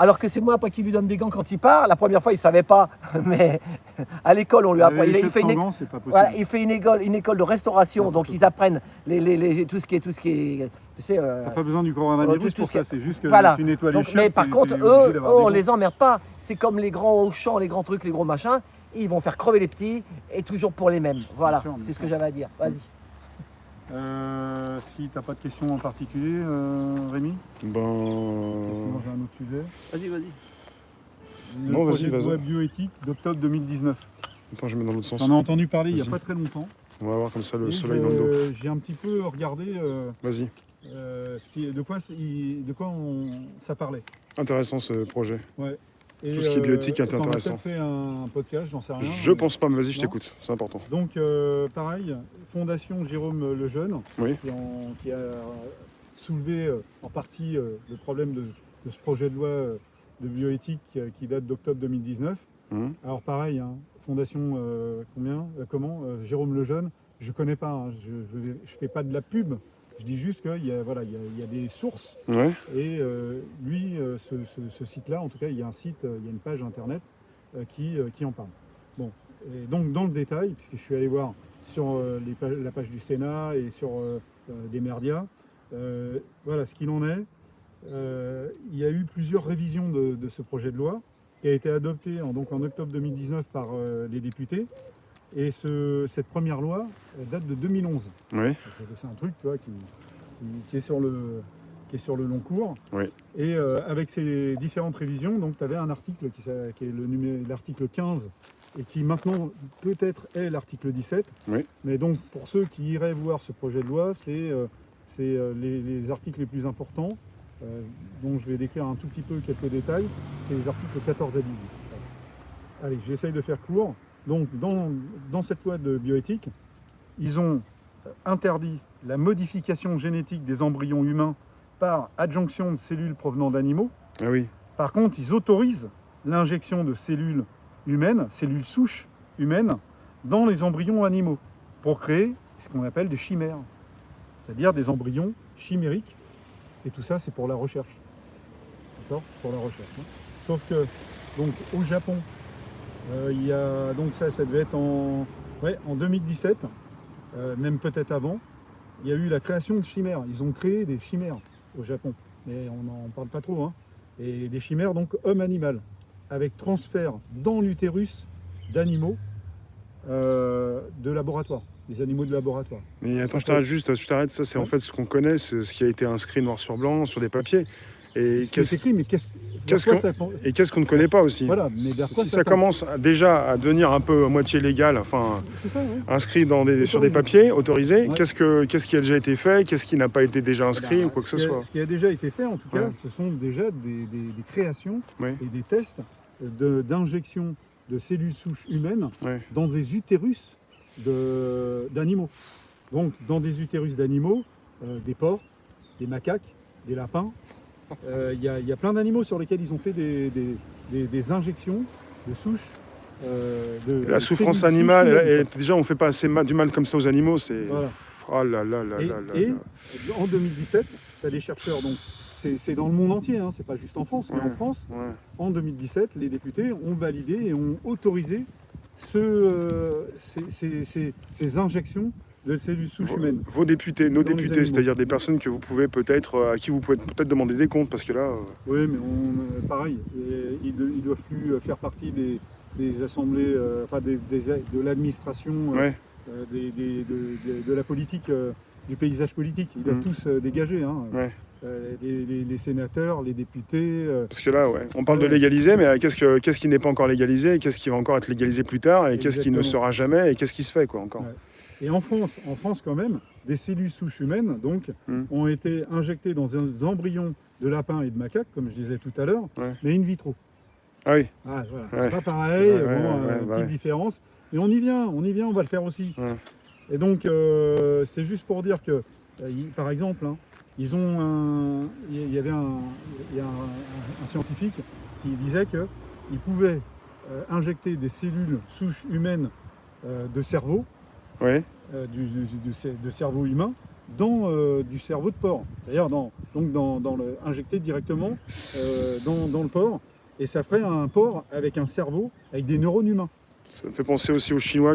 Alors que c'est moi après qui lui donne des gants quand il part. La première fois, il ne savait pas, mais à l'école, on lui apprend. Les chefs sans gants, c'est pas possible. Voilà, il fait une école de restauration, donc ils apprennent tout ce qui est, tu sais. T'as pas besoin du coronavirus tout pour ce qui est- ça, c'est juste que Voilà. tu nettoies les Donc, chiottes. mais par t'es contre, obligé eux, d'avoir des on gants. les emmerde pas. C'est comme les grands Auchan, les grands trucs, les gros machins. Ils vont faire crever les petits et toujours pour les mêmes. Voilà, Bien sûr, bien c'est ce sûr. que j'avais à dire. Vas-y. Si t'as pas de questions en particulier, Rémi, sinon Ben. j'ai un autre sujet. Vas-y. Le Non, vas-y, projet de vas-y. loi bioéthique d'octobre 2019. Attends, je mets dans l'autre sens. J'en ai entendu parler il n'y a Vas-y. pas très longtemps. On va voir comme ça le Et soleil dans le dos. j'ai un petit peu regardé Vas-y. de quoi ça parlait. Intéressant ce projet. Ouais. Et, Tout ce qui est bioéthique est t'en as intéressant. peut-être fait un podcast, j'en sais rien. Je pense pas, mais vas-y, je Non. t'écoute. C'est important. Donc, pareil, Fondation Jérôme Lejeune, Oui. qui a soulevé en partie le problème de ce projet de loi de bioéthique qui date d'octobre 2019. Hum. Alors pareil, hein, Fondation Jérôme Lejeune, je connais pas, hein, je fais pas de la pub, je dis juste qu'il y a des sources Ouais. et lui, ce site-là, en tout cas, il y a un site, il y a une page internet qui en parle. Bon, et donc dans le détail, puisque je suis allé voir sur la page du Sénat et sur des médias, voilà ce qu'il en est. Il y a eu plusieurs révisions de ce projet de loi qui a été adopté en octobre 2019 par les députés. Et cette première loi date de 2011. Oui. C'est un truc, tu vois, qui est sur le long cours. Oui. Et avec ces différentes révisions, donc tu avais un article qui est l'article 15 et qui maintenant peut-être est l'article 17. Oui. Mais donc pour ceux qui iraient voir ce projet de loi, c'est les articles les plus importants. Donc je vais décrire un tout petit peu quelques détails. C'est les articles 14 à 18. Allez, j'essaye de faire court. Donc dans cette loi de bioéthique, ils ont interdit la modification génétique des embryons humains par adjonction de cellules provenant d'animaux. Ah oui. Par contre, ils autorisent l'injection de cellules humaines, cellules souches humaines, dans les embryons animaux pour créer ce qu'on appelle des chimères, c'est-à-dire des embryons chimériques. Et tout ça, c'est pour la recherche. D'accord ? Pour la recherche. Hein. Sauf que, donc, au Japon, il y a, donc ça devait être en 2017, même peut-être avant, il y a eu la création de chimères. Ils ont créé des chimères au Japon, mais on n'en parle pas trop. Hein. Et des chimères, donc, homme-animal, avec transfert dans l'utérus d'animaux de laboratoire, des animaux de laboratoire. Mais attends, je t'arrête. Ça, c'est en fait ce qu'on connaît, c'est ce qui a été inscrit noir sur blanc sur des papiers. Et C'est écrit, mais qu'est-ce qu'on ne connaît pas aussi. Voilà, mais vers quoi Si ça ça tend commence déjà à devenir un peu à moitié légal, enfin C'est ça, oui. inscrit sur des Autorisé. papiers, autorisé, Ouais. qu'est-ce qui a déjà été fait, qu'est-ce qui n'a pas été déjà inscrit ou quoi que ce soit. Ce qui a déjà été fait, en tout cas, Ouais. ce sont déjà des créations Oui. et des tests d'injection de cellules souches humaines Ouais. dans des utérus d'animaux. Donc, dans des utérus d'animaux, des porcs, des macaques, des lapins. Il y a plein d'animaux sur lesquels ils ont fait des injections de souches. La souffrance cellules animale, souches humaines, et déjà on fait pas assez du mal comme ça aux animaux, c'est... Voilà. Oh là là là Et, là là et là. en 2017, tu as des chercheurs, donc c'est dans le monde entier, hein, c'est pas juste en France, mais Ouais. en France, Ouais. en 2017, les députés ont validé et ont autorisé ces injections de cellules souches humaines. Vos députés, nos Dans les députés, animaux. c'est-à-dire des personnes que vous pouvez à qui vous pouvez peut-être demander des comptes, parce que là... Oui, mais pareil, ils ne doivent plus faire partie des assemblées, de l'administration, Ouais. de la politique, du paysage politique. Ils doivent tous dégager. Hein. Ouais. Les sénateurs, les députés. Parce que là, ouais, on parle de légaliser, mais qu'est-ce qui n'est pas encore légalisé, et qu'est-ce qui va encore être légalisé plus tard, et qu'est-ce qui ne Exactement. sera jamais, et qu'est-ce qui se fait, quoi, encore. Ouais. Et en France quand même, des cellules souches humaines donc, ont été injectées dans des embryons de lapins et de macaques, comme je disais tout à l'heure, Ouais. mais in vitro. Ah oui. Ah, voilà. Ouais. C'est pas pareil, Ouais, petite ouais. différence. Mais on y vient, on va le faire aussi. Ouais. Et donc, c'est juste pour dire que, par exemple, hein, ils ont il y a un scientifique qui disait qu'il pouvait injecter des cellules souches humaines de cerveau, Ouais. de cerveau humain, dans du cerveau de porc. C'est-à-dire injecté directement dans le porc. Et ça ferait un porc avec un cerveau, avec des neurones humains. Ça me fait penser aussi aux Chinois